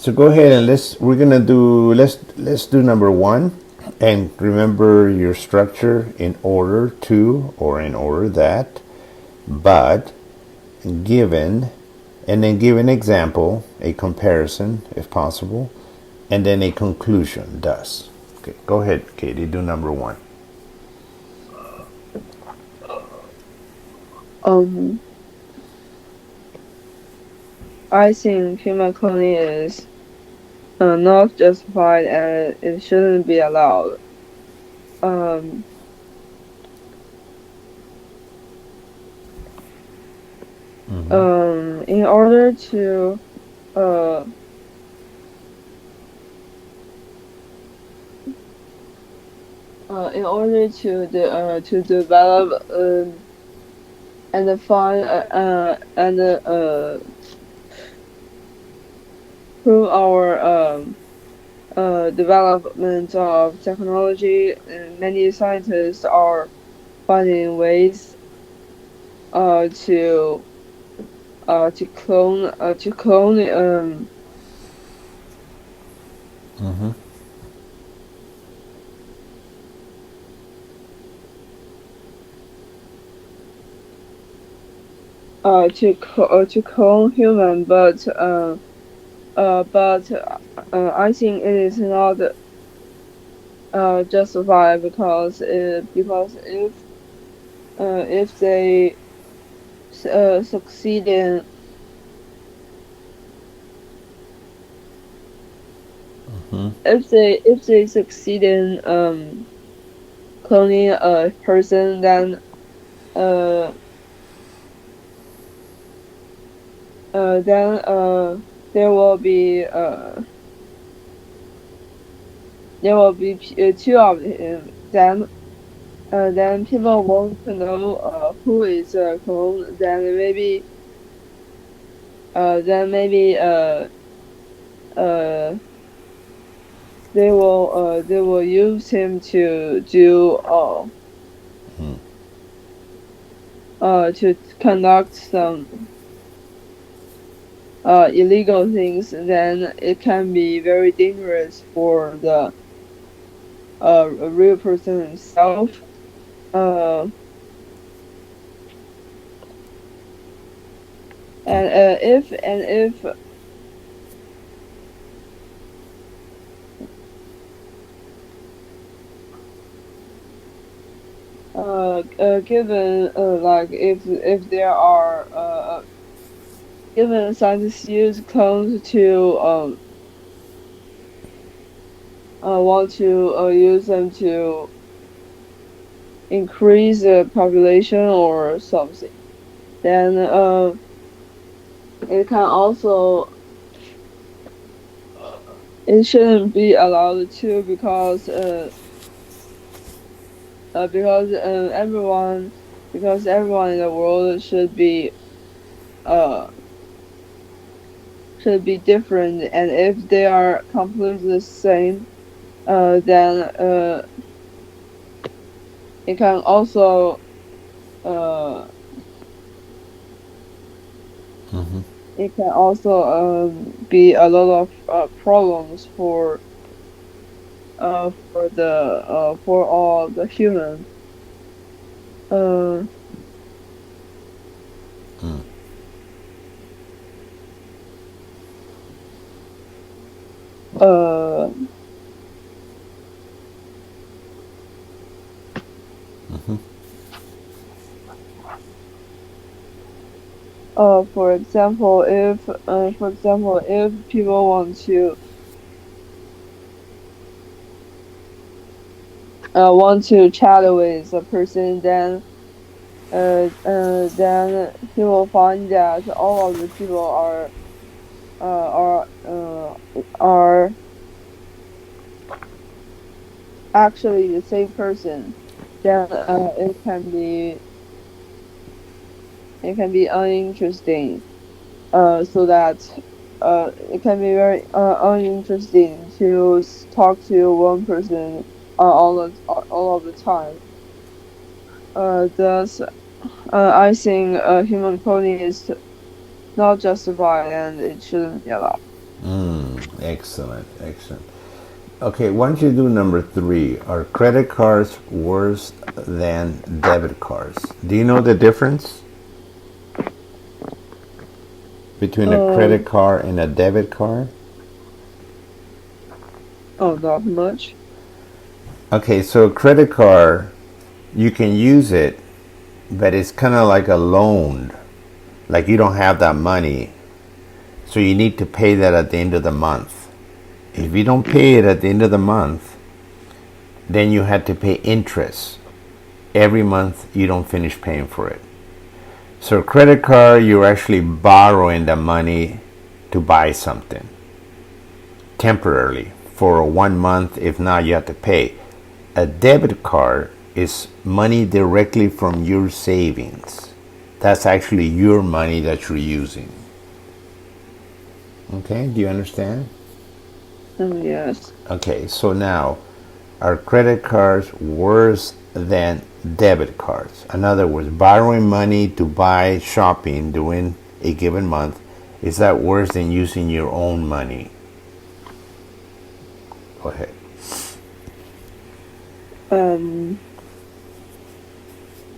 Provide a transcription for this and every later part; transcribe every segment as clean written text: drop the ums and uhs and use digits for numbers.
So go ahead and let's do number one, and remember your structure: in order to, or in order that, but, given, and then give an example, a comparison if possible, and then a conclusion, thus. Okay, go ahead, Katie, do number one. I think human cloning is not justified and it shouldn't be allowed. Um, in order to uh, to develop and find and through our development of technology, many scientists are finding ways to clone to clone human, but I think it is not justified because if they succeed in if they succeed in cloning a person, then uh then there will be two of them. Then people want to know who is clone. Then maybe uh they will use him to do to conduct some illegal things. Then it can be very dangerous for the real person himself. Uh, if given like if there are given scientists use clones to want to use them to increase the population or something, then it can also it shouldn't be allowed to because everyone in the world should be different, and if they are completely the same, then it can also uh, be a lot of problems for all the human. Uh, uh, for example, if people want to chat with a person, then he will find that all of the people are actually the same person. Then it can be uninteresting. So that it can be very uninteresting to talk to one person all of the time. Thus, I think human cloning is not justified and it shouldn't be allowed. Excellent, excellent. Okay, why don't you do number 3? Are credit cards worse than debit cards? Do you know the difference between a credit card and a debit card? Oh, not much. Okay, so a credit card, you can use it, but it's kind of like a loan. Like you don't have that money, so you need to pay that at the end of the month. If you don't pay it at the end of the month, then you have to pay interest. Every month you don't finish paying for it. So a credit card, you're actually borrowing the money to buy something temporarily for 1 month. If not, you have to pay. A debit card is money directly from your savings. That's actually your money that you're using. Okay, do you understand? Yes. Okay, so now, are credit cards worse than debit cards? In other words, borrowing money to buy shopping during a given month, is that worse than using your own money? Go ahead.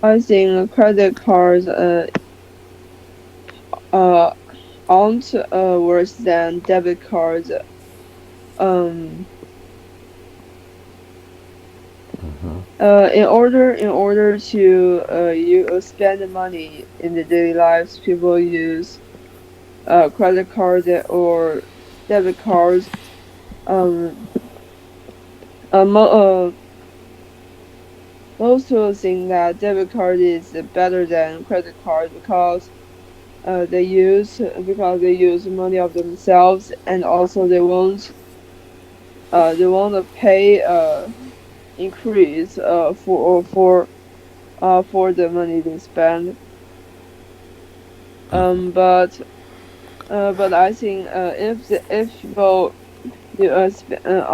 I think credit cards aren't worse than debit cards. In order to you spend money in the daily lives, people use credit cards or debit cards. Most people think that debit card is better than credit card because they use money of themselves, and also they won't pay increase for the money they spend. But I think if people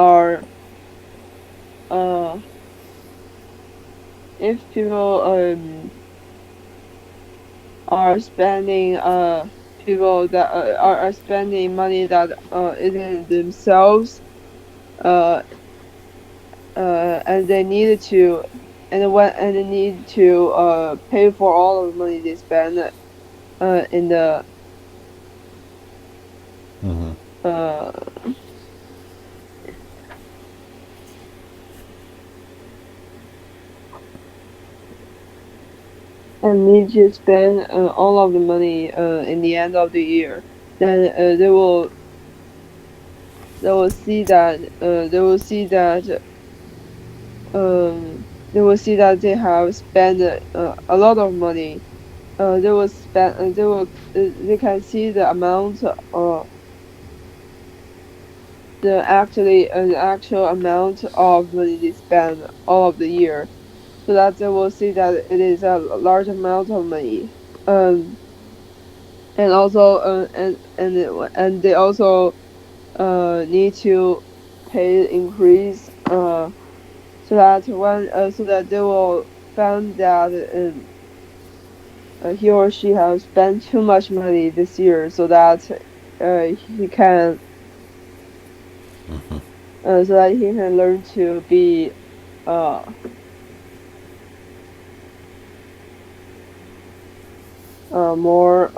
are if people are spending people that are spending money that isn't themselves, and they need to pay for all of the money they spend in the and need to spend all of the money in the end of the year, then they will see that they have spent a lot of money. They can see the amount the actual amount of money they spend all of the year, so that they will see that it is a large amount of money. And also and they also need to pay increase so that they will find that he or she has spent too much money this year, so that he can learn to be more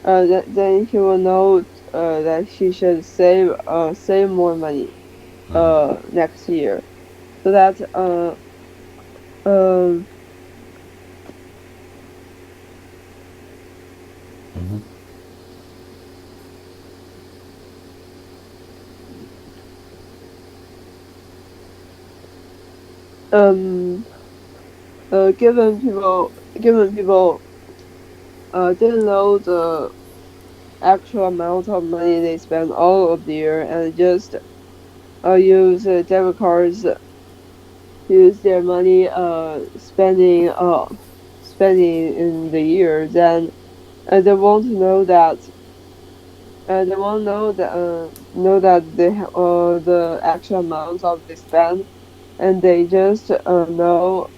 then he will know that he should save more money next year, so that given people didn't know the actual amount of money they spend all of the year and just use debit cards, use their money spending in the year, then they won't know that the actual amount of they spend, and they just know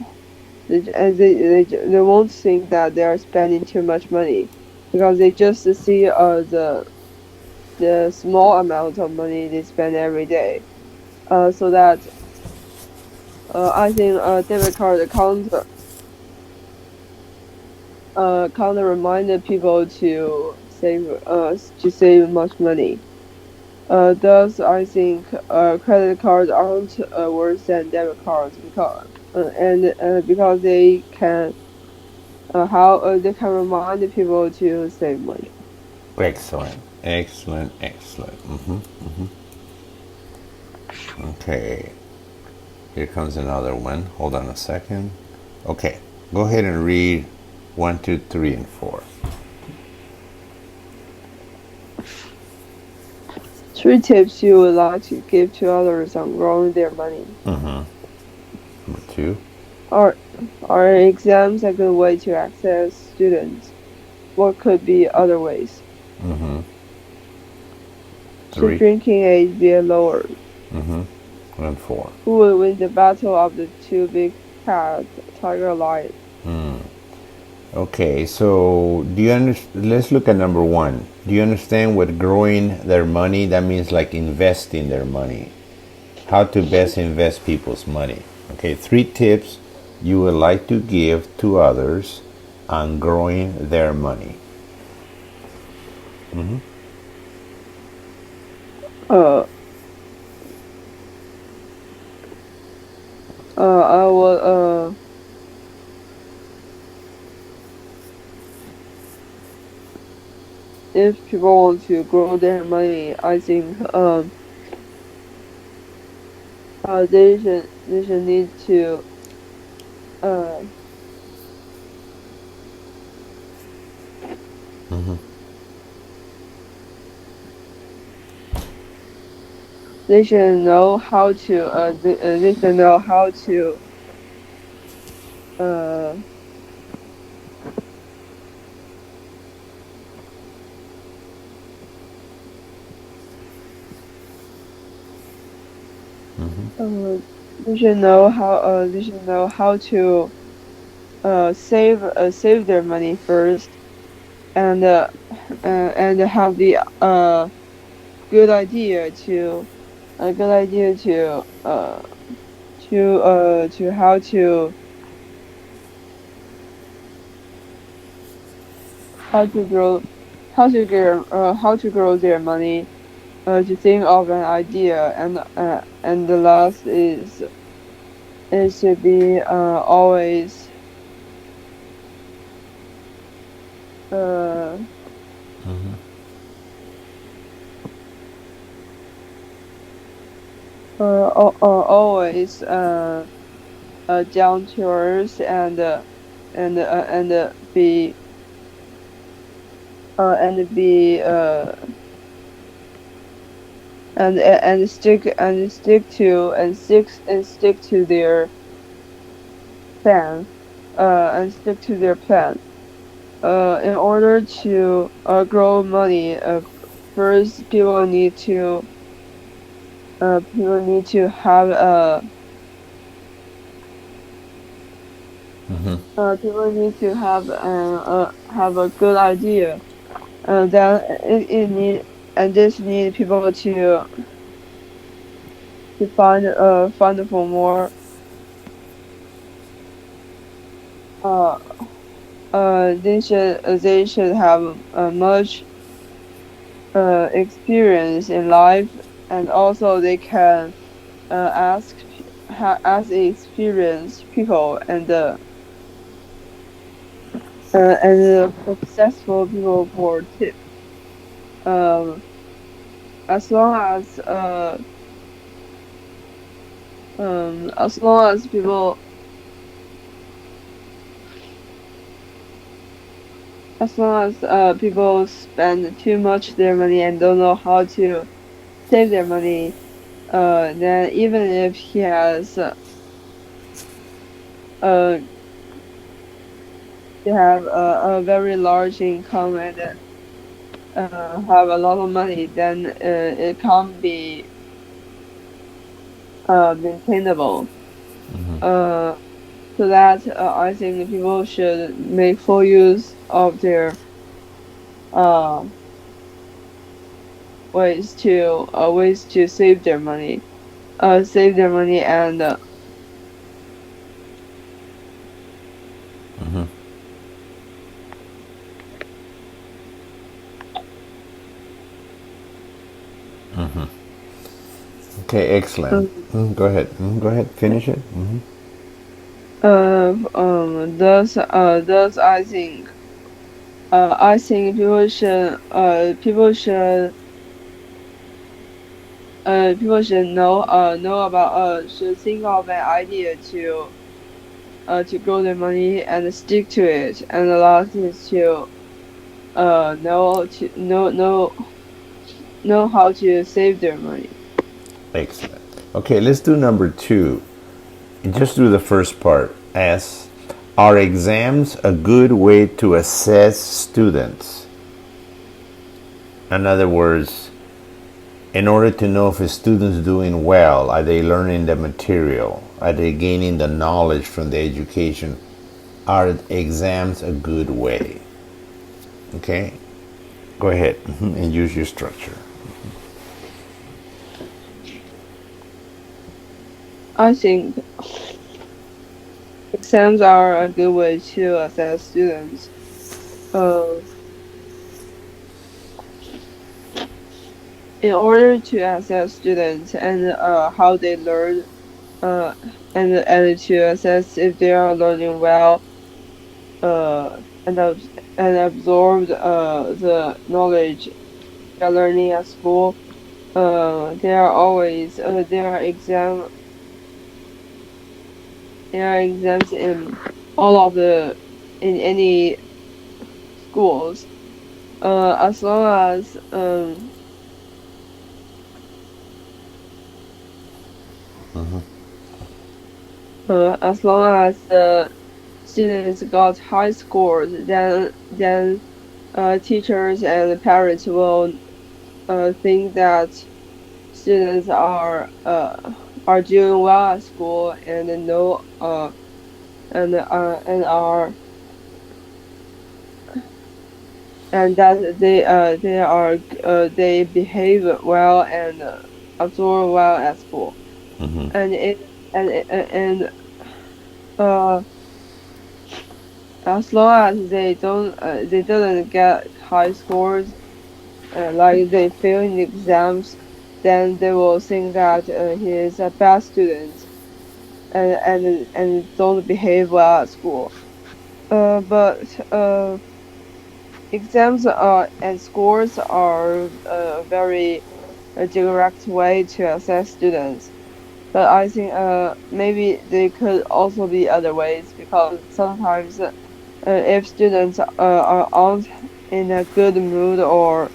they won't think that they are spending too much money, because they just see the small amount of money they spend every day. So that I think debit card can't remind people to save much money. Thus, I think credit cards aren't worse than debit cards because they can they can remind people to save money. Excellent. Okay. Here comes another one. Hold on a second. Okay. Go ahead and read 1, 2, 3, and 4. 3 tips you would like to give to others on growing their money. Number 2. Are exams a good way to access students? What could be other ways? 3. Should drinking age be lowered? And 4. Who will win the battle of the 2 big cats, tiger or lion? Okay, so let's look at number 1. Do you understand what growing their money? That means like investing their money. How to best invest people's money. Okay, 3 tips you would like to give to others on growing their money. I will if people want to grow their money, I think they should need to they should know how to they should know how to they should know how to save their money first, and have the good idea to how to grow their money, to think of an idea, and the last is to be always always down to earth and be stick to their plan, in order to grow money. First, people need to have a good idea. Then this need people to find for more they should have much experience in life, and also they can ask experienced people and successful people for tips. As long as people people spend too much their money and don't know how to save their money, then even if he has they have a very large income and have a lot of money, then it can't be maintainable. So that I think people should make full use of their ways to save their money, and Okay, excellent. Go ahead. Go ahead. Finish it. thus I think people should know about should think of an idea to grow their money and stick to it, and the last is to know how to save their money. Excellent. Okay, let's do number 2. Just do the first part. As are exams a good way to assess students? In other words, in order to know if a student's doing well, are they learning the material? Are they gaining the knowledge from the education? Are exams a good way? Okay? Go ahead and use your structure. I think exams are a good way to assess students. In order to assess students and how they learn, and to assess if they are learning well, and absorb the knowledge they are learning at school. There are exams in in any schools, as long as the students got high scores, then teachers and parents will think that students are doing well at school and know and are and that they behave well and absorb well at school. And as long as they didn't get high scores, like they fail in exams, then they will think that he is a bad student and don't behave well at school. But exams and scores are a very direct way to assess students. But I think maybe there could also be other ways, because sometimes if students aren't in a good mood or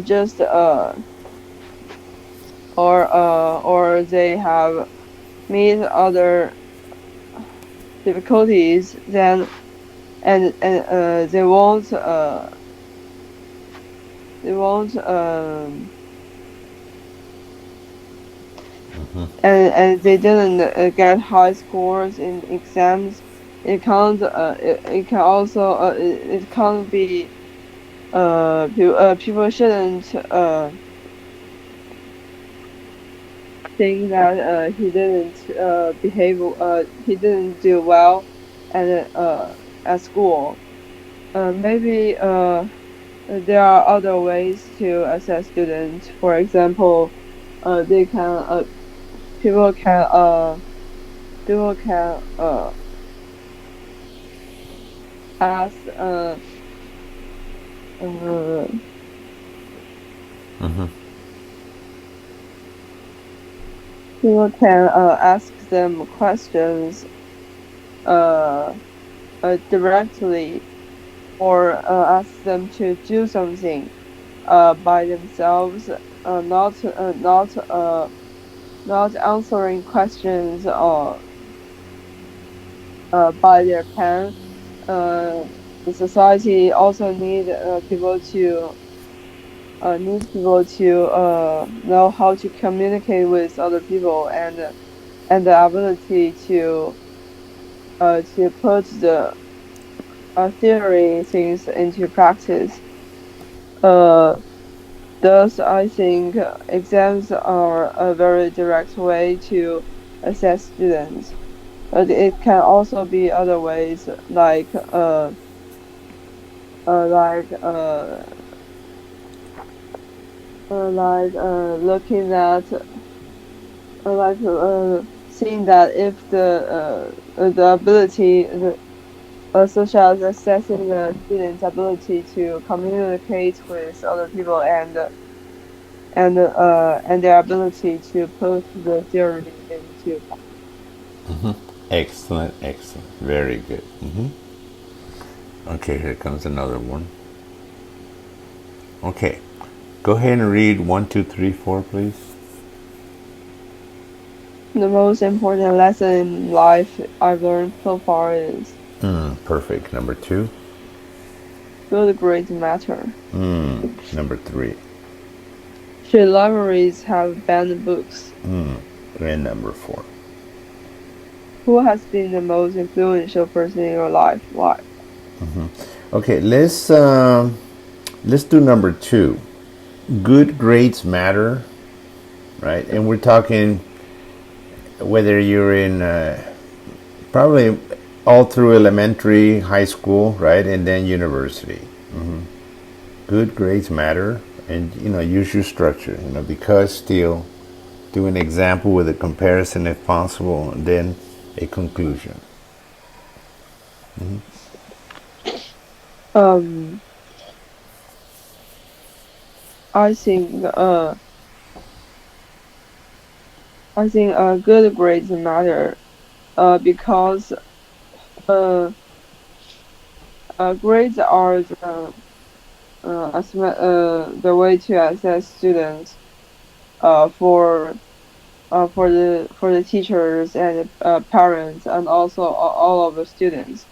just or they have meet other difficulties, then and they won't and they didn't get high scores in exams. It can't it can also it can't be people shouldn't think that he didn't he didn't do well at school. Maybe there are other ways to assess students. For example, they can people can ask people can ask them questions directly, or ask them to do something by themselves, not answering questions by their pen. The society also need people to know how to communicate with other people, and the ability to put the theory things into practice. Thus, I think exams are a very direct way to assess students. But it can also be other ways, like looking at seeing that if the ability such as assessing the student's ability to communicate with other people and their ability to put the theory into practice. Excellent, excellent. Very good. Okay, here comes another one. Okay, go ahead and read 1, 2, 3, 4, please. The most important lesson in life I've learned so far is Perfect. Number 2. good grades matter. Number 3. Should libraries have banned books? And number 4. Who has been the most influential person in your life? Why? Okay, let's do number 2. Good grades matter, right? And we're talking whether you're in probably all through elementary, high school, right, and then university. Good grades matter, and use your structure. Because still do an example with a comparison if possible, and then a conclusion. I think good grades matter because grades are the way to assess students for the teachers and parents and also all of the students.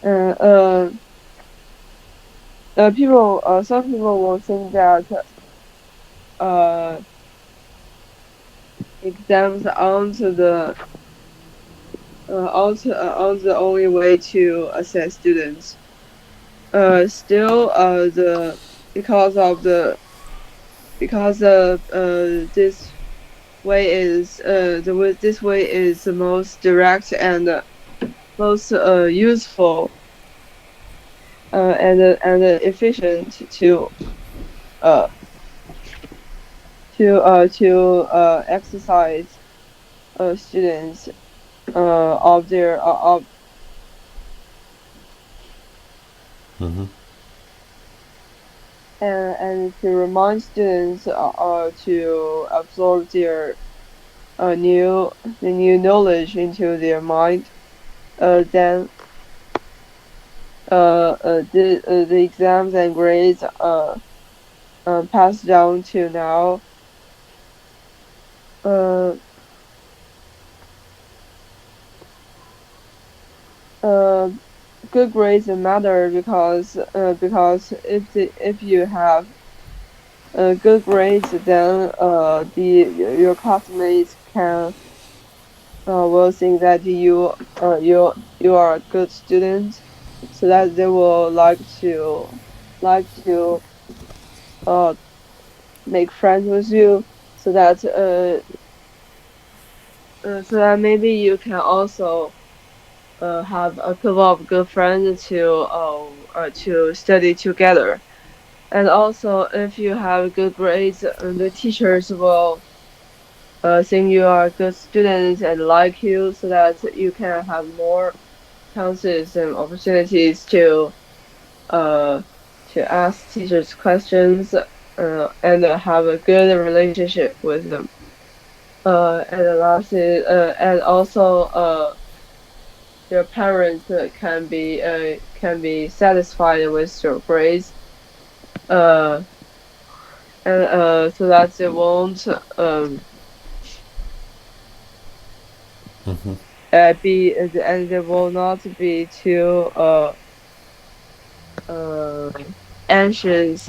Some people will think that exams aren't the only way to assess students. Still, this way is the most direct and most useful and efficient to exercise students of their and to remind students to absorb their new knowledge into their mind. Then the exams and grades passed down to now. Good grades matter because if you have good grades, then your classmates will think that you are a good student, so that they will like to make friends with you, so that maybe you can also have a couple of good friends to study together. And also, if you have good grades, the teachers will think you are a good student and like you, so that you can have more chances and opportunities to ask teachers questions and have a good relationship with them. And lastly, and also your parents can be satisfied with your grades, and so that they won't be and they will not be too anxious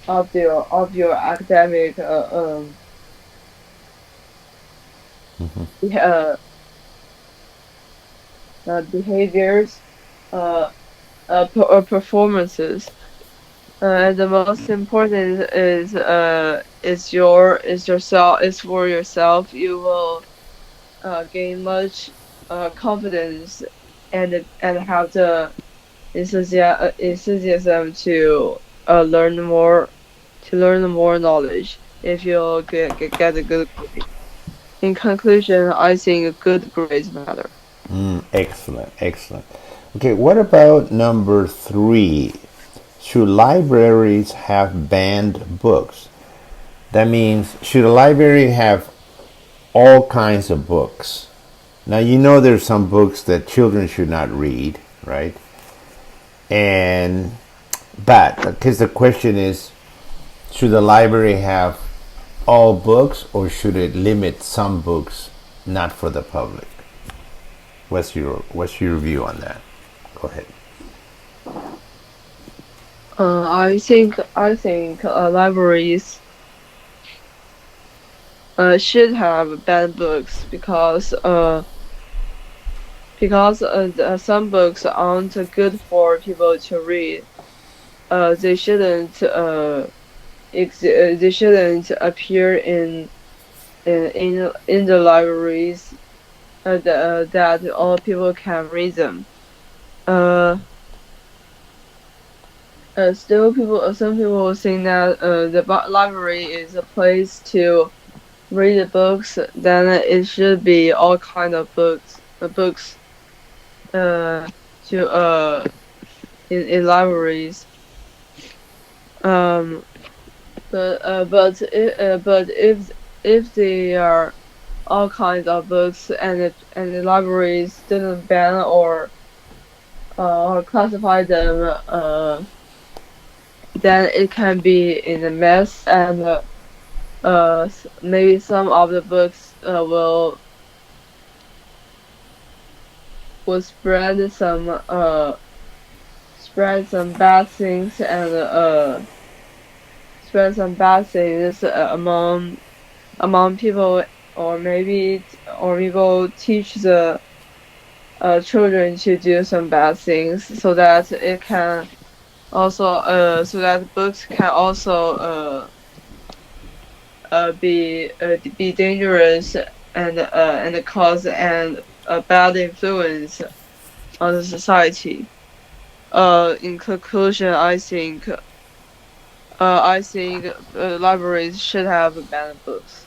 of your academic behaviors or performances. And the most important is for yourself. You will gain much confidence and have the enthusiasm to learn more knowledge if you get a good grade. In conclusion, I think good grades matter. Excellent, excellent. Okay, what about number 3? Should libraries have banned books? That means, should a library have all kinds of books? Now, you know there's some books that children should not read, right? And, but, because the question is, should the library have all books or should it limit some books not for the public? What's your view on that? Go ahead. I think libraries should have banned books because some books aren't good for people to read. They shouldn't they shouldn't appear in the libraries that all people can read them. Uh, some people think that the library is a place to read the books. Then it should be all kind of books to in libraries. Um, but if they are all kinds of books and the libraries didn't ban or classify them, then it can be in a mess and maybe some of the books will spread some bad things and spread some bad things among people, or people teach the children to do some bad things, so that it can also so that books can also be dangerous and cause a bad influence on the society. In conclusion, I think libraries should have banned books.